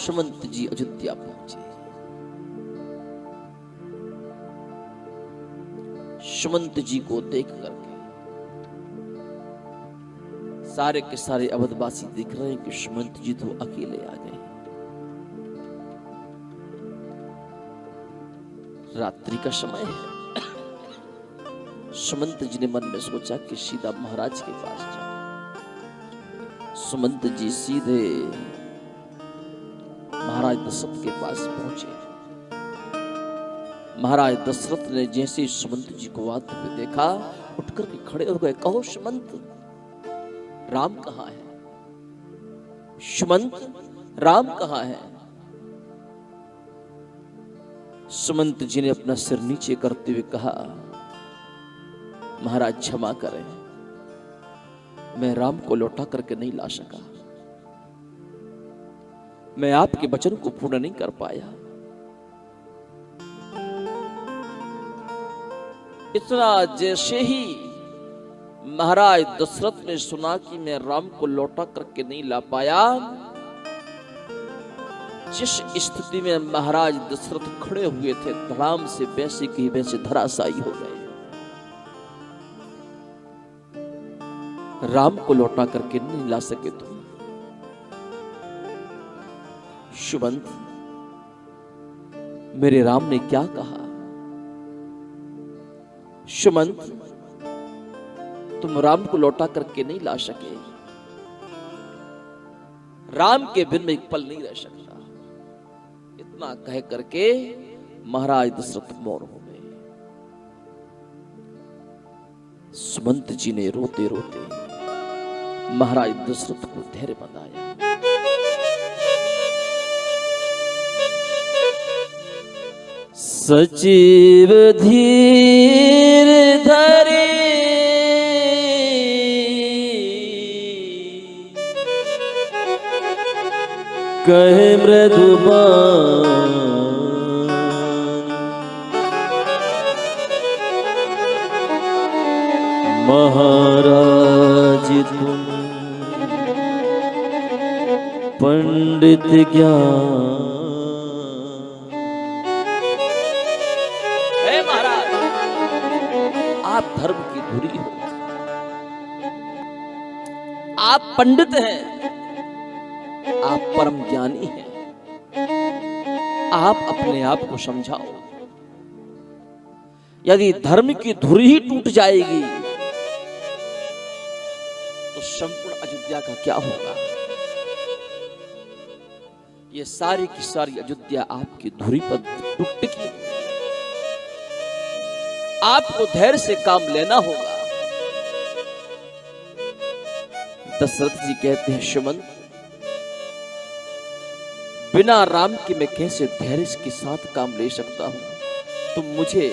सुमंत जी अयोध्या पहुंचे। सुमंत जी को देख करके सारे के सारे अवधवासी देख रहे हैं कि सुमंत जी तो अकेले आ गए। रात्रि का समय है। सुमंत जी ने मन में सोचा कि सीधा महाराज के पास जाओ। सुमंत जी सीधे महाराज दशरथ के पास पहुंचे। महाराज दशरथ ने जैसे ही सुमंत जी को आते हुए देखा, उठकर के खड़े हो गए। कहो सुमंत, राम कहाँ है? सुमंत, राम कहाँ है? सुमंत जी ने अपना सिर नीचे करते हुए कहा, महाराज क्षमा करें, मैं राम को लौटा करके नहीं ला सका। मैं आपके वचन को पूर्ण नहीं कर पाया। इतना जैसे ही महाराज दशरथ ने सुना कि मैं राम को लौटा करके नहीं ला पाया, जिस स्थिति में महाराज दशरथ खड़े हुए थे, धड़ाम से वैसे की वैसे धराशायी हो गए। राम को लौटा करके नहीं ला सके तुम। सुमंत, मेरे राम ने क्या कहा? सुमंत, तुम राम को लौटा करके नहीं ला सके। राम के बिन में एक पल नहीं रह सकता। इतना कह करके महाराज दशरथ मौन हो गए। सुमंत जी ने रोते रोते महाराज दशरथ को धैर्य बंधाया। सजीव धीर धरे कहे मृदुबान, महाराज तुम पंडित ज्ञान। हे महाराज, आप धर्म की धुरी हो, आप पंडित हैं, आप परम ज्ञानी हैं। आप अपने आप को समझाओ। यदि धर्म की धुरी ही टूट जाएगी तो संपूर्ण अयोध्या का क्या होगा? ये सारी की सारी अयोध्या आपकी धुरी पर टूट टिकी। आपको धैर्य से काम लेना होगा। दशरथ जी कहते हैं, सुमंत, बिना राम के मैं कैसे धैर्य के साथ काम ले सकता हूं? तुम मुझे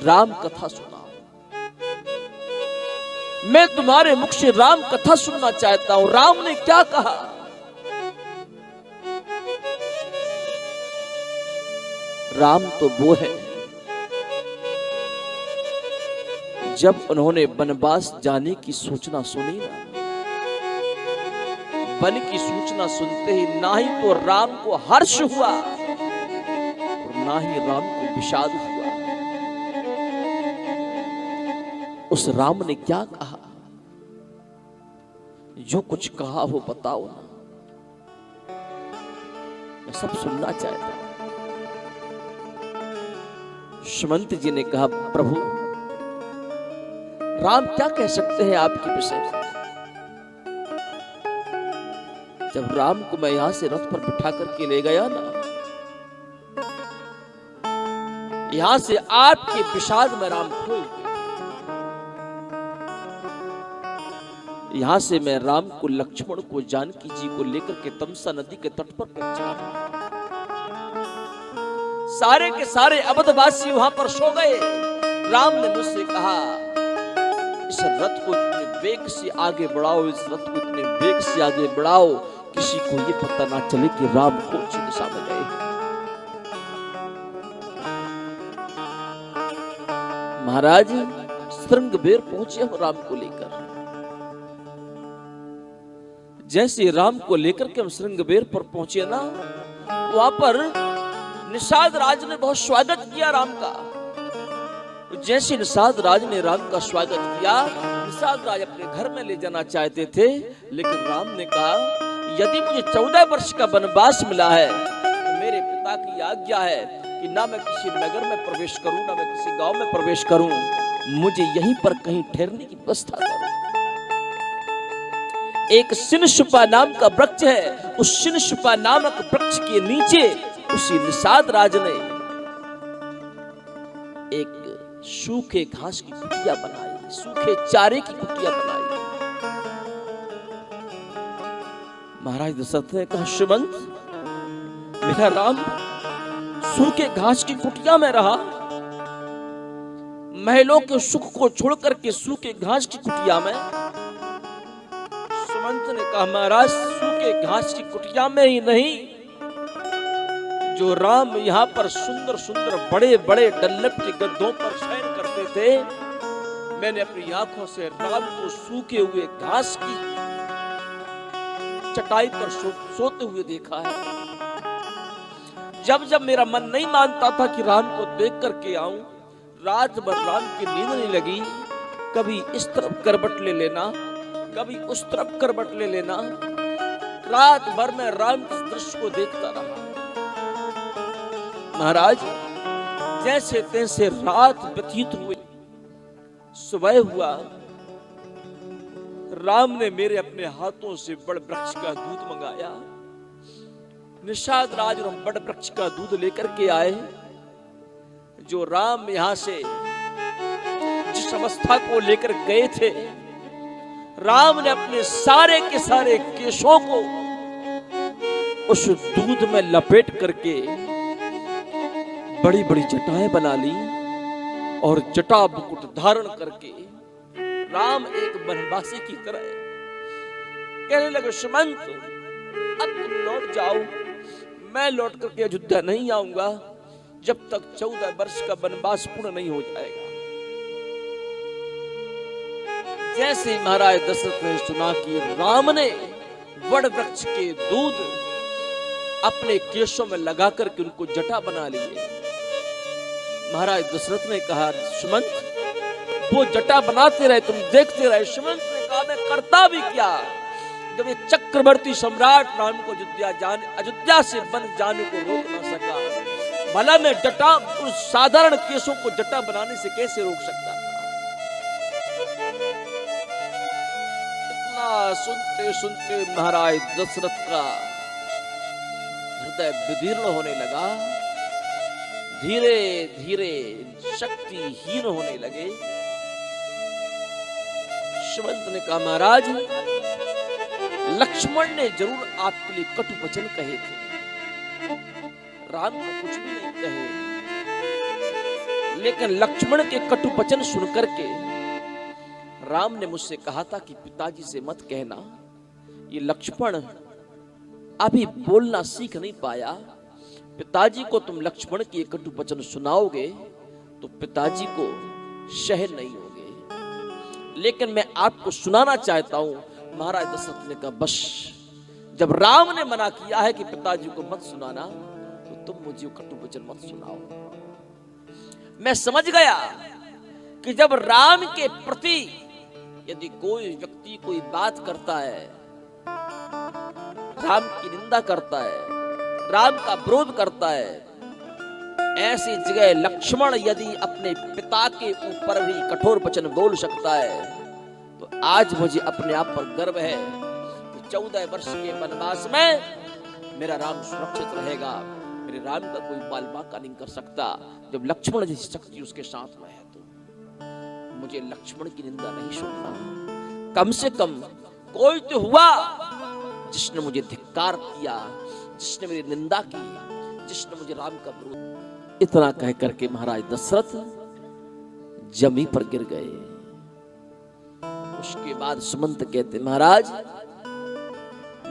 राम कथा सुनाओ। मैं तुम्हारे मुख से राम कथा सुनना चाहता हूं। राम ने क्या कहा? राम तो वो है जब उन्होंने वनवास जाने की सूचना सुनी ना, वन की सूचना सुनते ही ना ही तो राम को हर्ष हुआ और ना ही राम को विषाद हुआ। उस राम ने क्या कहा? जो कुछ कहा हो बताओ ना, मैं सब सुनना चाहता हूं। सुमंत जी ने कहा, प्रभु, राम क्या कह सकते हैं आपके विषय में? जब राम को मैं यहां से रथ पर बिठा करके ले गया ना, यहां से आपके विषाद में राम खो गए। यहां से मैं राम को, लक्ष्मण को, जानकी जी को लेकर के तमसा नदी के तट पर पहुंचा। सारे के सारे अवधवासी वहां पर सो गए। राम ने मुझसे कहा, इस रथ को इतने वेग से आगे बढ़ाओ, इस रथ को इतने वेग से आगे बढ़ाओ, किसी को ये पता ना चले कि राम कौन सी दिशा में गए। महाराज श्रृंगबेर पहुंचे हो राम को लेकर। जैसे राम को लेकर के हम श्रृंगबेर पर पहुंचे ना, वहां पर निषाद राज ने बहुत स्वागत किया राम का। जैसे निषाद राज ने राम का स्वागत किया, निषाद राज अपने घर में ले जाना चाहते थे, लेकिन राम ने कहा यदि मुझे 14 वर्ष का वनवास मिला है तो मेरे पिता की आज्ञा है कि ना मैं किसी नगर में प्रवेश करूं, ना मैं किसी गांव में प्रवेश करूं, मुझे यहीं पर कहीं ठहरने की व्यवस्था करो। एक सिनशुपा नाम का वृक्ष है, उस सिनशुपा नामक वृक्ष के नीचे उसी निषाद राज ने एक सूखे घास की कुटिया बनाई, सूखे चारे की कुटिया बनाई। महाराज दशरथ ने कहा सुमंत, मेरा राम सूखे घास की कुटिया में रहा, महलों के सुख को छोड़कर के सूखे घास की कुटिया में। सुमंत ने कहा महाराज सूखे घास की कुटिया में ही नहीं, जो राम यहाँ पर सुंदर सुंदर बड़े बड़े डल्लप के गद्दों पर शयन करते थे, मैंने अपनी आंखों से राम को सूखे हुए घास की चटाई पर सोते हुए देखा है। जब जब मेरा मन नहीं मानता था कि राम को देख करके आऊं, रात भर राम की नींद नहीं लगी, कभी इस तरफ करवट ले लेना, कभी उस तरफ करवट ले लेना, रात भर में राम के दृश्य को देखता रहा। महाराज जैसे तैसे रात व्यतीत हुई, सुबह हुआ, राम ने मेरे अपने हाथों से बड़ वृक्ष का दूध मंगाया। निषाद राज और बड़ वृक्ष का दूध लेकर के आए। जो राम यहां से जिस अवस्था को लेकर गए थे, राम ने अपने सारे के सारे केशों को उस दूध में लपेट करके बड़ी बड़ी जटाएं बना ली और जटा मुकुट धारण करके राम एक वनवासी की तरह कहने लगे सुमंत, अब तुम लौट जाओ, मैं लौट करके अयोध्या नहीं आऊंगा जब तक 14 वर्ष का वनवास पूर्ण नहीं हो जाएगा। जैसे महाराज दशरथ ने सुना कि राम ने वड वृक्ष के दूध अपने केशों में लगा करके उनको जटा बना लिए, महाराज दशरथ ने कहा सुमंत वो जटा बनाते रहे, तुम देखते रहे। सुमंत ने कहा मैं करता भी क्या, जब ये चक्रवर्ती सम्राट राम को अयोध्या से वन जाने को रोक ना सका, भला मैं जटा उस साधारण केसों को जटा बनाने से कैसे रोक सकता था। इतना सुनते सुनते महाराज दशरथ का हृदय विदीर्ण होने लगा, धीरे धीरे शक्तिहीन होने लगे। सुमंत ने कहा महाराज लक्ष्मण ने जरूर आपके लिए कटु वचन कहे थे, राम को कुछ भी नहीं कहे, लेकिन लक्ष्मण के कटु वचन सुनकर के राम ने मुझसे कहा था कि पिताजी से मत कहना, ये लक्ष्मण अभी बोलना सीख नहीं पाया, पिताजी को तुम लक्ष्मण की एक कटु वचन सुनाओगे तो पिताजी को सहन नहीं होगे, लेकिन मैं आपको सुनाना चाहता हूं। महाराज दशरथ ने कहा बस, जब राम ने मना किया है कि पिताजी को मत सुनाना तो तुम मुझे कटु वचन मत सुनाओ। मैं समझ गया कि जब राम के प्रति यदि कोई व्यक्ति कोई बात करता है, राम की निंदा करता है, राम का विरोध करता है, ऐसी जगह लक्ष्मण यदि अपने पिता के ऊपर भी कठोर वचन बोल सकता है, तो आज मुझे अपने आप पर गर्व है कि 14 वर्ष के वनवास में मेरा राम सुरक्षित रहेगा। मेरे राम का कोई बाल बांका नहीं कर सकता। जब लक्ष्मण जैसी शक्ति उसके साथ में है तो मुझे लक्ष्मण की निंदा नहीं सुनना। कम से कम कोई तो हुआ जिसने मुझे धिक्कार किया, जिसने मेरी निंदा की, जिसने मुझे राम का विरोध। इतना कह करके महाराज दशरथ जमी पर गिर गए। उसके बाद सुमंत कहते महाराज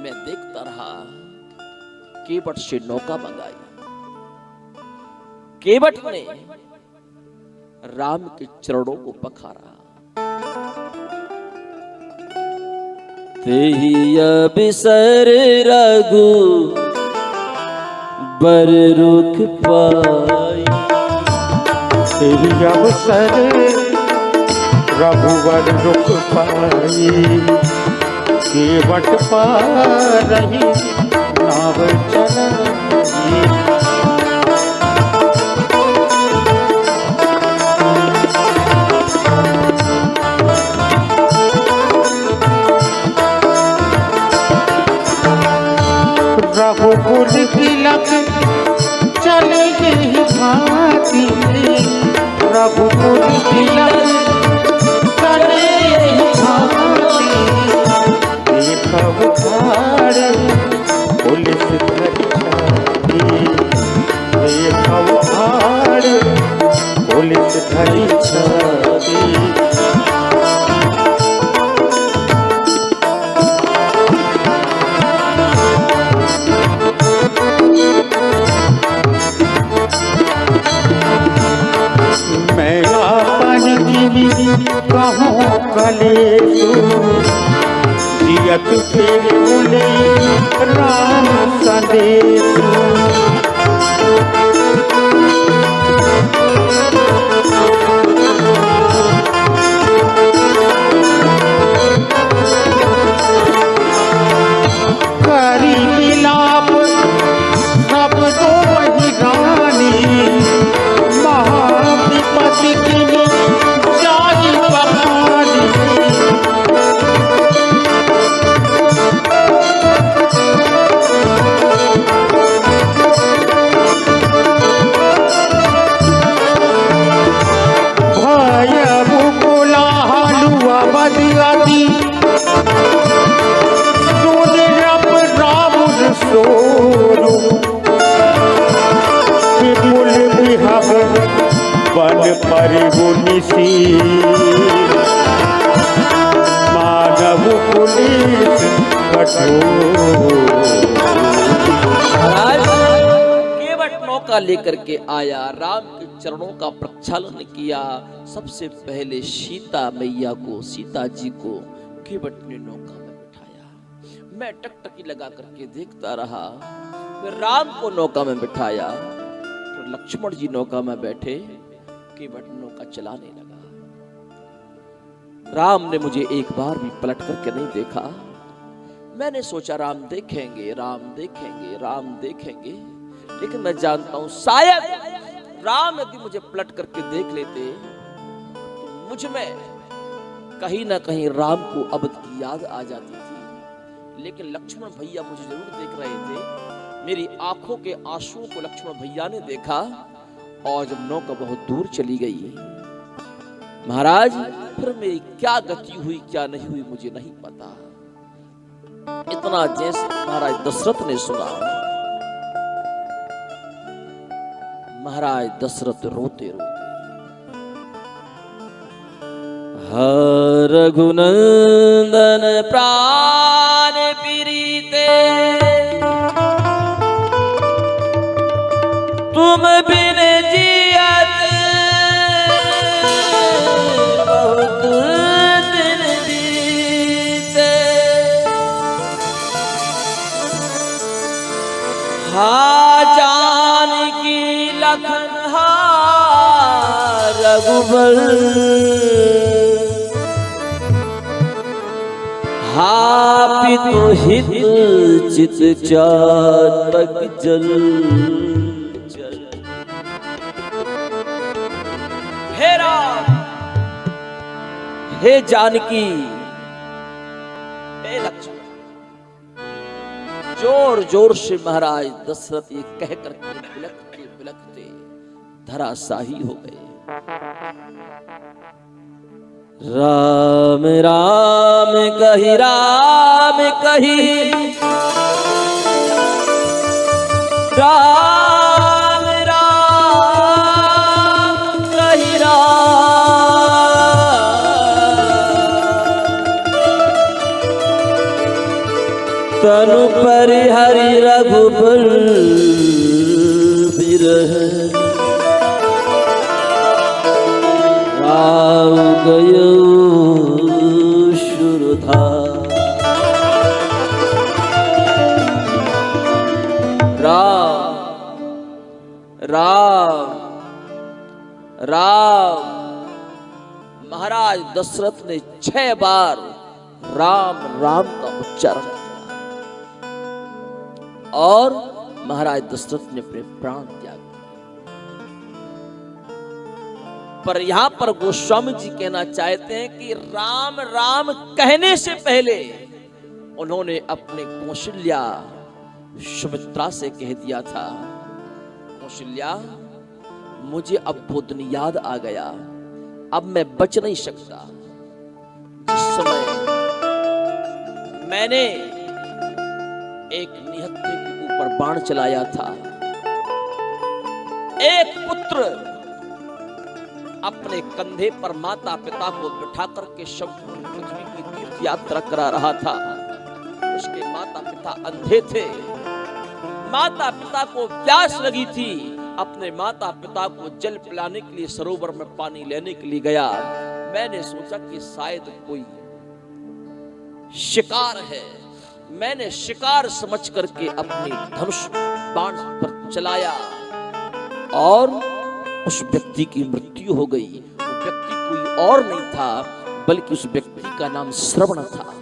मैं देखता रहा, केवट से नौका मंगाई, केवट ने राम के चरणों को पखारा। तेहि अबिसर रघु बर रुख पाई। तेरी अवसर रघुवर रुख पाई, केवट पार रही नाव चलाई। रघुकुल तिलक चले गई भांति, रघुकुल तिलक चले गई भांति। देखब ठाड़ पुलिस धरी छाती, देखब ठाड़ पुलिस धरी छाती। मैं आपन कहूँ कलेसु, जियत फिर बोले राम संदेशु। करी मिलाप सब तो वही रानी, महाविपत्ति की जाई बहानी। भयब कोलाहल अवध अति, सुन रब रावण सोरू। विपुल विहब वन परिगुनिसी, मानव पुलिस कठोर। केवट नौका लेकर के आया, राम के चरणों का प्रक्षालन किया। सबसे पहले सीता मैया को, सीता जी को केवट ने नौका में बिठाया। मैं टकटकी लगा करके देखता रहा। फिर राम को नौका में बिठाया, फिर लक्ष्मण जी नौका में बैठे। केवट नौका चलाने लगा। राम ने मुझे एक बार भी पलट करके नहीं देखा। मैंने सोचा राम देखेंगे, राम देखेंगे, राम देखेंगे, लेकिन मैं जानता हूं शायद राम यदि मुझे पलट करके देख लेते तो मुझ में कहीं ना कहीं राम को अवध की याद आ जाती थी। लेकिन लक्ष्मण भैया मुझे जरूर देख रहे थे। मेरी आंखों के आंसुओं को लक्ष्मण भैया ने देखा। और जब नौका बहुत दूर चली गई, महाराज फिर मेरी क्या गति हुई क्या नहीं हुई मुझे नहीं पता। इतना जैसे महाराज दशरथ ने सुना, महाराज दशरथ रोते रोते, रघुनंदन प्राण प्रीते, तुम बिन जियत बहुत दिन बीते। हा जानकी लखन हा रघुबर, हा पितु हित चित चातक जल। हे जानकी, हे लक्ष्मण, जोर जोर से महाराज दशरथ ये कह करके बिलखते बिलखते धराशाही हो गए। राम राम कही, राम कही, राम राम कही, तनु परिहरि रघुबर बिरह, राव गयो शुरधार। राम राम राम। महाराज दशरथ ने 6 बार राम राम का उच्चारण किया और महाराज दशरथ ने अपने प्राण त्याग दिए। पर यहां पर गोस्वामी जी कहना चाहते हैं कि राम राम कहने से पहले उन्होंने अपने कौशल्या सुमित्रा से कह दिया था, कौशल्या मुझे अब वो दिन याद आ गया, अब मैं बच नहीं सकता। जिस समय मैंने एक निहत्थे के ऊपर बाण चलाया था, एक पुत्र अपने कंधे पर माता पिता को बिठा करके पृथ्वी की तीर्थ यात्रा करा रहा था। उसके माता पिता अंधे थे, माता पिता को प्यास लगी थी, अपने माता पिता को जल पिलाने के लिए सरोवर में पानी लेने के लिए गया। मैंने सोचा कि शायद कोई शिकार है, मैंने शिकार समझ करके अपनी धनुष बाण पर चलाया और उस व्यक्ति की मृत्यु हो गई। वो व्यक्ति कोई और नहीं था बल्कि उस व्यक्ति का नाम श्रवण था।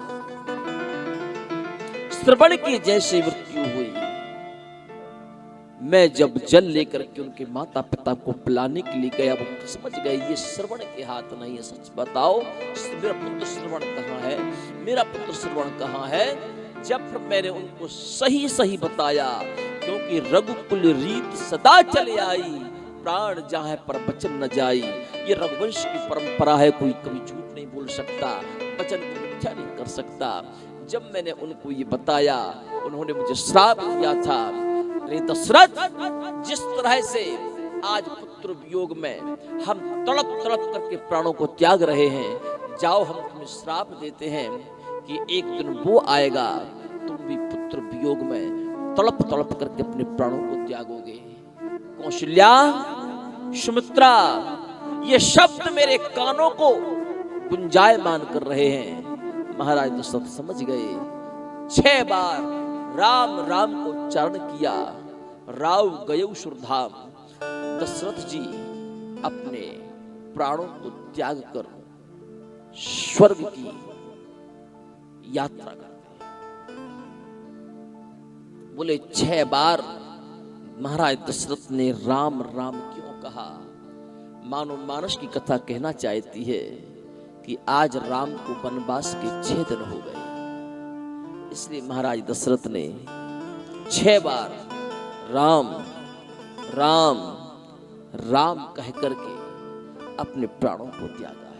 श्रवण की जैसे मृत्यु हुई, मैं जब जल लेकर के उनके माता पिता को पिलाने के लिए गया, वो समझ गए ये श्रवण के हाथ नहीं है। सच बताओ मेरा पुत्र श्रवण कहाँ है, मेरा पुत्र श्रवण कहाँ है। जब फिर मैंने उनको सही सही बताया, क्योंकि रघुकुल रीत सदा चले आई, प्राण जाए पर वचन न जाई। ये रघुवंश की परंपरा है, कोई कभी झूठ नहीं बोल सकता, वचन को मिथ्या नहीं कर सकता। जब मैंने उनको ये बताया, उन्होंने मुझे श्राप दिया था, अरे दशरथ जिस तरह से आज पुत्र वियोग में हम तड़प तड़प करके प्राणों को त्याग रहे हैं, जाओ हम तुम्हें श्राप देते हैं कि एक दिन वो आएगा तुम भी पुत्र वियोग में तड़प तड़प करके अपने प्राणों को त्यागोगे। कौशल्या सुमित्रा ये शब्द मेरे कानों को गुंजायमान कर रहे हैं। महाराज दशरथ समझ गए। 6 बार राम राम को उच्चारण किया, राव गयो सुरधाम। दशरथ जी अपने प्राणों को त्याग कर स्वर्ग की यात्रा करते हैं। बोले 6 बार महाराज दशरथ ने राम राम क्यों कहा? मानो मानस की कथा कहना चाहती है कि आज राम को वनवास के 6 दिन हो गए, इसलिए महाराज दशरथ ने 6 बार राम राम राम कह करके अपने प्राणों को त्यागा।